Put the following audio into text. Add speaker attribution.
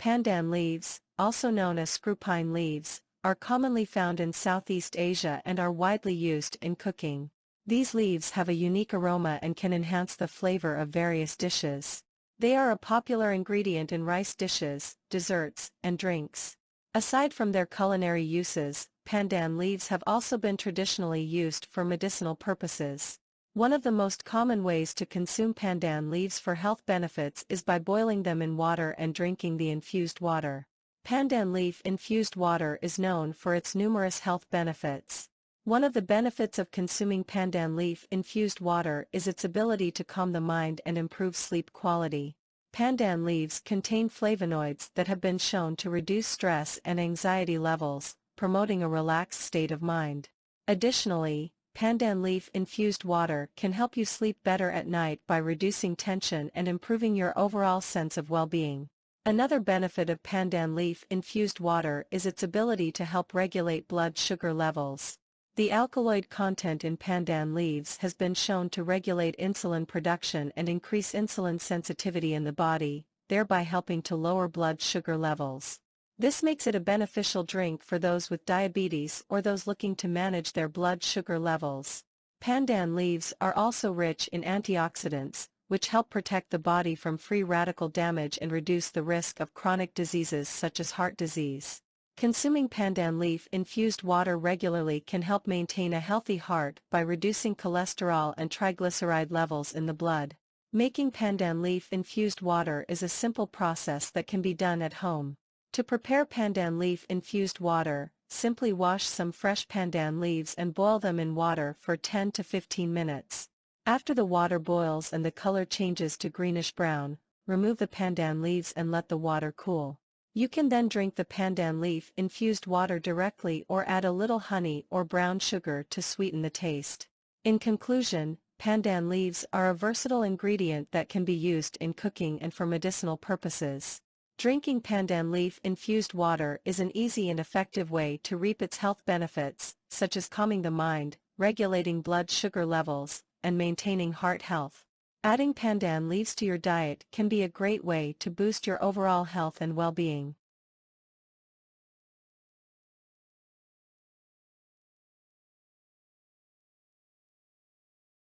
Speaker 1: Pandan leaves, also known as screwpine leaves, are commonly found in Southeast Asia and are widely used in cooking. These leaves have a unique aroma and can enhance the flavor of various dishes. They are a popular ingredient in rice dishes, desserts, and drinks. Aside from their culinary uses, pandan leaves have also been traditionally used for medicinal purposes. One of the most common ways to consume pandan leaves for health benefits is by boiling them in water and drinking the infused water. Pandan leaf-infused water is known for its numerous health benefits. One of the benefits of consuming pandan leaf-infused water is its ability to calm the mind and improve sleep quality. Pandan leaves contain flavonoids that have been shown to reduce stress and anxiety levels, promoting a relaxed state of mind. Additionally, pandan leaf-infused water can help you sleep better at night by reducing tension and improving your overall sense of well-being. Another benefit of pandan leaf-infused water is its ability to help regulate blood sugar levels. The alkaloid content in pandan leaves has been shown to regulate insulin production and increase insulin sensitivity in the body, thereby helping to lower blood sugar levels. This makes it a beneficial drink for those with diabetes or those looking to manage their blood sugar levels. Pandan leaves are also rich in antioxidants, which help protect the body from free radical damage and reduce the risk of chronic diseases such as heart disease. Consuming pandan leaf-infused water regularly can help maintain a healthy heart by reducing cholesterol and triglyceride levels in the blood. Making pandan leaf-infused water is a simple process that can be done at home. To prepare pandan leaf-infused water, simply wash some fresh pandan leaves and boil them in water for 10 to 15 minutes. After the water boils and the color changes to greenish-brown, remove the pandan leaves and let the water cool. You can then drink the pandan leaf-infused water directly or add a little honey or brown sugar to sweeten the taste. In conclusion, pandan leaves are a versatile ingredient that can be used in cooking and for medicinal purposes. Drinking pandan leaf-infused water is an easy and effective way to reap its health benefits, such as calming the mind, regulating blood sugar levels, and maintaining heart health. Adding pandan leaves to your diet can be a great way to boost your overall health and well-being.